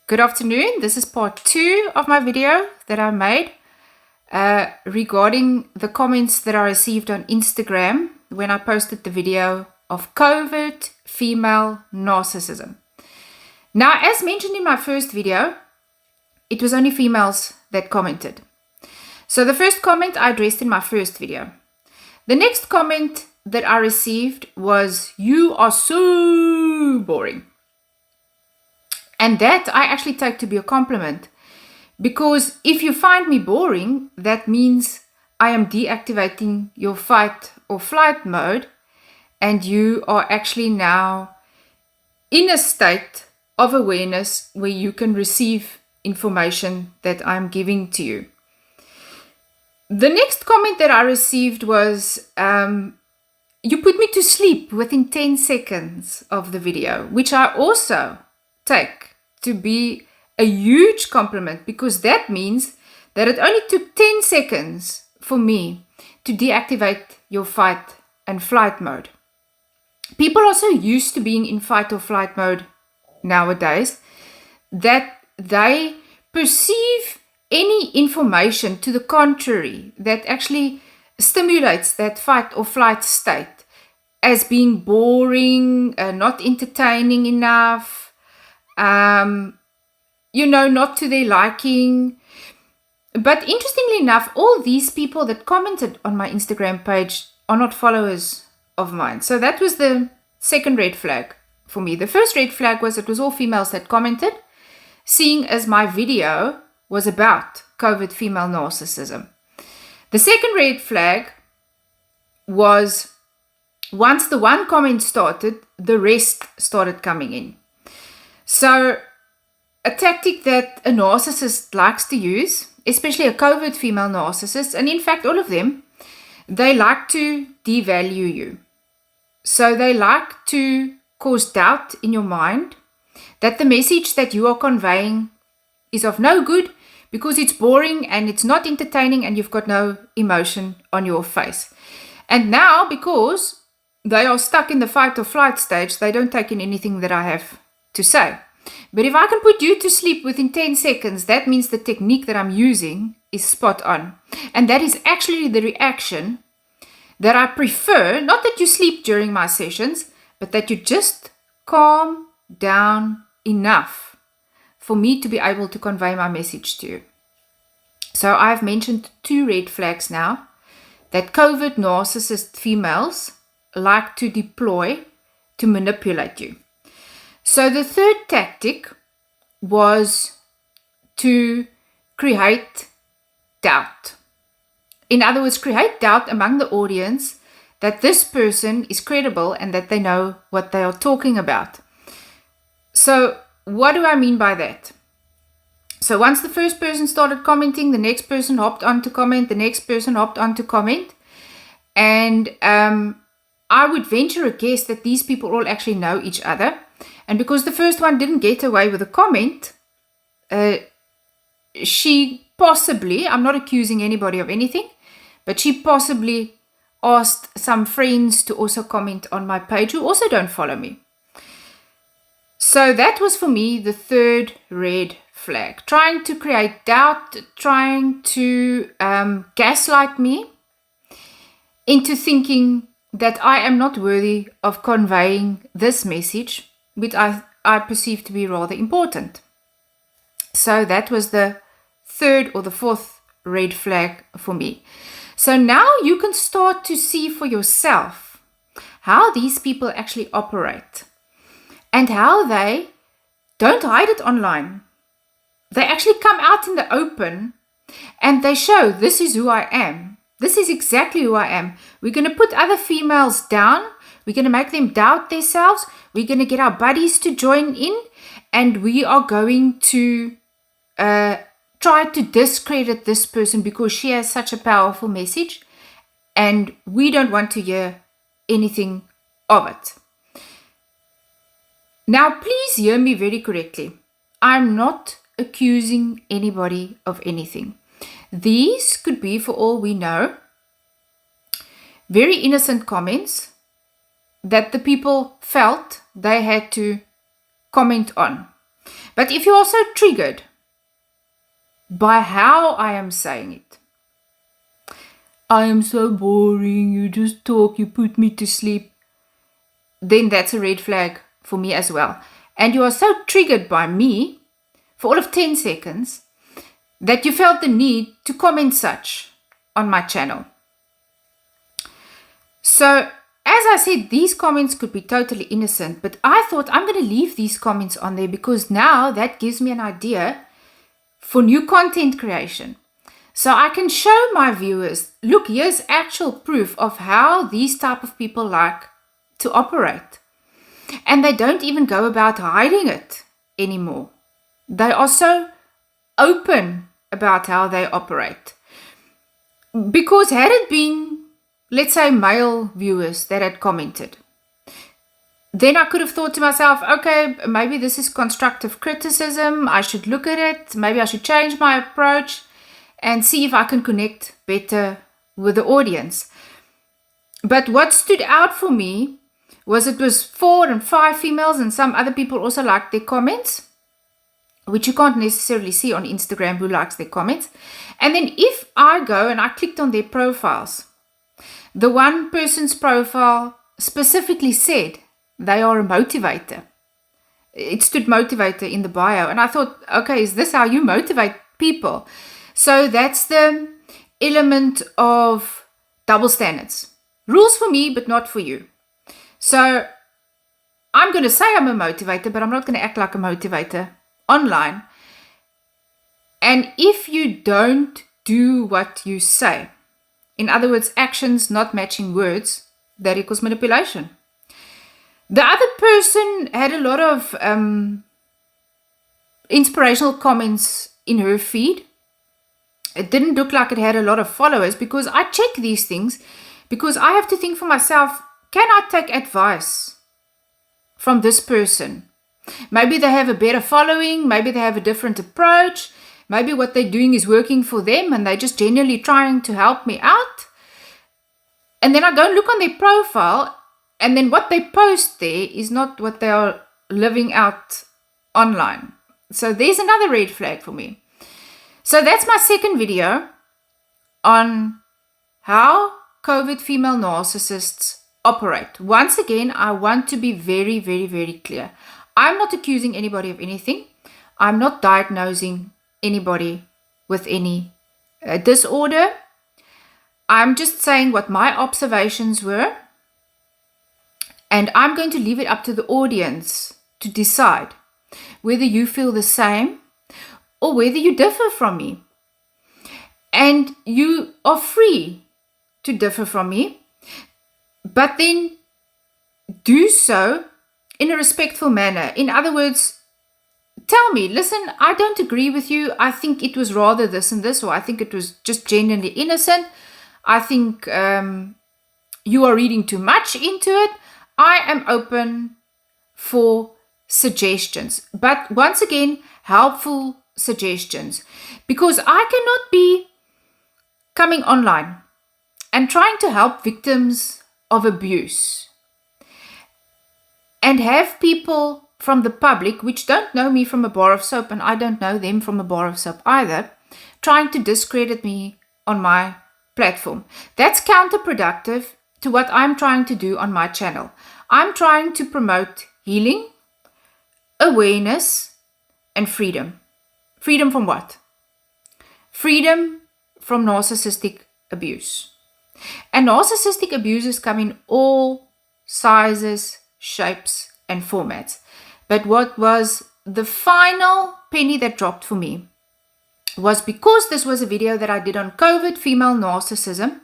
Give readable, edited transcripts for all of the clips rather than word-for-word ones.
Good afternoon. This is part 2 of my video that I made regarding the comments that I received on Instagram when I posted the video of covert female narcissism. Now, as mentioned in my first video, it was only females that commented. So the first comment I addressed in my first video. The next comment that I received was, "You are so boring." And that I actually take to be a compliment, because if you find me boring, that means I am deactivating your fight or flight mode, and you are actually now in a state of awareness where you can receive information that I'm giving to you. The next comment that I received was, you put me to sleep within 10 seconds of the video, which I also take to be a huge compliment, because that means that it only took 10 seconds for me to deactivate your fight and flight mode. People are so used to being in fight or flight mode nowadays that they perceive any information to the contrary that actually stimulates that fight or flight state as being boring, not entertaining enough, not to their liking. But interestingly enough, all these people that commented on my Instagram page are not followers of mine. So that was the second red flag for me. The first red flag was it was all females that commented, seeing as my video was about covert female narcissism. The second red flag was once the one comment started, the rest started coming in. So a tactic that a narcissist likes to use, especially a covert female narcissist, and in fact all of them, they like to devalue you. So they like to cause doubt in your mind that the message that you are conveying is of no good because it's boring and it's not entertaining and you've got no emotion on your face. And now, because they are stuck in the fight or flight stage, they don't take in anything that I have to say. But if I can put you to sleep within 10 seconds, that means the technique that I'm using is spot on. And that is actually the reaction that I prefer, not that you sleep during my sessions, but that you just calm down enough for me to be able to convey my message to you. So I've mentioned 2 red flags now that covert narcissist females like to deploy to manipulate you. So the third tactic was to create doubt. In other words, create doubt among the audience that this person is credible and that they know what they are talking about. So what do I mean by that? So once the first person started commenting, the next person hopped on to comment, the next person hopped on to comment. And I would venture a guess that these people all actually know each other. And because the first one didn't get away with a comment, she possibly, I'm not accusing anybody of anything, but she possibly asked some friends to also comment on my page who also don't follow me. So that was for me the third red flag. Trying to create doubt, trying to gaslight me into thinking that I am not worthy of conveying this message, which I perceive to be rather important. So that was the third or the fourth red flag for me. So now you can start to see for yourself how these people actually operate and how they don't hide it online. They actually come out in the open and they show, this is who I am. This is exactly who I am. We're going to put other females down. We're going to make them doubt themselves. We're going to get our buddies to join in. And we are going to try to discredit this person because she has such a powerful message. And we don't want to hear anything of it. Now, please hear me very correctly. I'm not accusing anybody of anything. These could be, for all we know, very innocent comments that the people felt they had to comment on. But if you're also triggered by how I am saying it, I am so boring, you just talk, you put me to sleep, then that's a red flag for me as well. And you are so triggered by me for all of 10 seconds that you felt the need to comment such on my channel. So, as I said, these comments could be totally innocent, but I thought I'm going to leave these comments on there because now that gives me an idea for new content creation. So I can show my viewers, look, here's actual proof of how these type of people like to operate. And they don't even go about hiding it anymore. They are so open about how they operate. Because had it been, let's say, male viewers that had commented, then I could have thought to myself, okay, maybe this is constructive criticism. I should look at it. Maybe I should change my approach and see if I can connect better with the audience. But what stood out for me was it was 4 and 5 females, and some other people also liked their comments, which you can't necessarily see on Instagram who likes their comments. And then if I go and I clicked on their profiles, the one person's profile specifically said they are a motivator. It stood motivator in the bio. And I thought, okay, is this how you motivate people? So that's the element of double standards. Rules for me, but not for you. So I'm going to say I'm a motivator, but I'm not going to act like a motivator online. And if you don't do what you say, in other words, actions not matching words, that equals manipulation. The other person had a lot of inspirational comments in her feed. It didn't look like it had a lot of followers because I check these things because I have to think for myself, can I take advice from this person? Maybe they have a better following, maybe they have a different approach, maybe what they're doing is working for them and they're just genuinely trying to help me out. And then I go and look on their profile, and then what they post there is not what they are living out online. So there's another red flag for me. So that's my second video on how covert female narcissists operate. Once again, I want to be very, very, very clear. I'm not accusing anybody of anything. I'm not diagnosing anybody with any disorder. I'm just saying what my observations were. And I'm going to leave it up to the audience to decide whether you feel the same or whether you differ from me. And you are free to differ from me, but then do so in a respectful manner. In other words, tell me, listen, I don't agree with you. I think it was rather this and this, or I think it was just genuinely innocent. I think you are reading too much into it. I am open for suggestions, but once again, helpful suggestions, because I cannot be coming online and trying to help victims of abuse and have people from the public, which don't know me from a bar of soap and I don't know them from a bar of soap either, trying to discredit me on my platform. That's counterproductive to what I'm trying to do on my channel. I'm trying to promote healing, awareness, and freedom. Freedom from what? Freedom from narcissistic abuse. And narcissistic abusers come in all sizes, shapes, and formats. But what was the final penny that dropped for me was because this was a video that I did on covert female narcissism.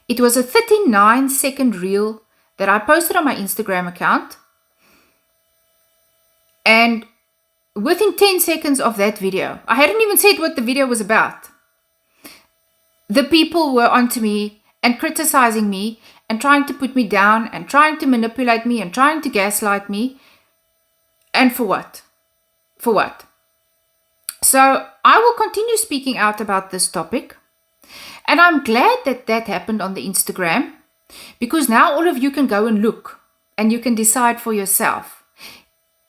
It was a 39-second reel that I posted on my Instagram account. And within 10 seconds of that video, I hadn't even said what the video was about. The people were onto me and criticizing me and trying to put me down and trying to manipulate me and trying to gaslight me. And for what? For what? So I will continue speaking out about this topic. And I'm glad that that happened on the Instagram, because now all of you can go and look and you can decide for yourself.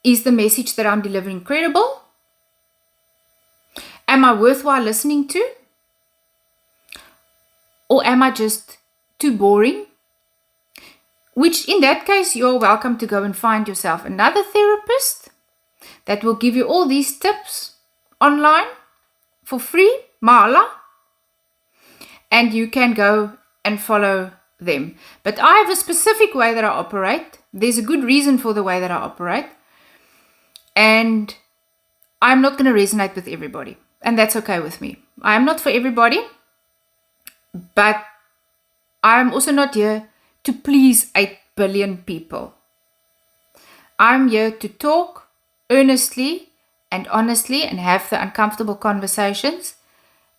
Is the message that I'm delivering credible? Am I worthwhile listening to? Or am I just too boring? Which in that case, you're welcome to go and find yourself another therapist that will give you all these tips online for free, Mala. And you can go and follow them. But I have a specific way that I operate. There's a good reason for the way that I operate. And I'm not going to resonate with everybody. And that's okay with me. I am not for everybody. But I'm also not here to please 8 billion people. I'm here to talk earnestly and honestly and have the uncomfortable conversations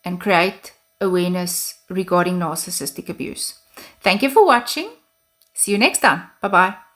and create awareness regarding narcissistic abuse. Thank you for watching. See you next time. Bye-bye.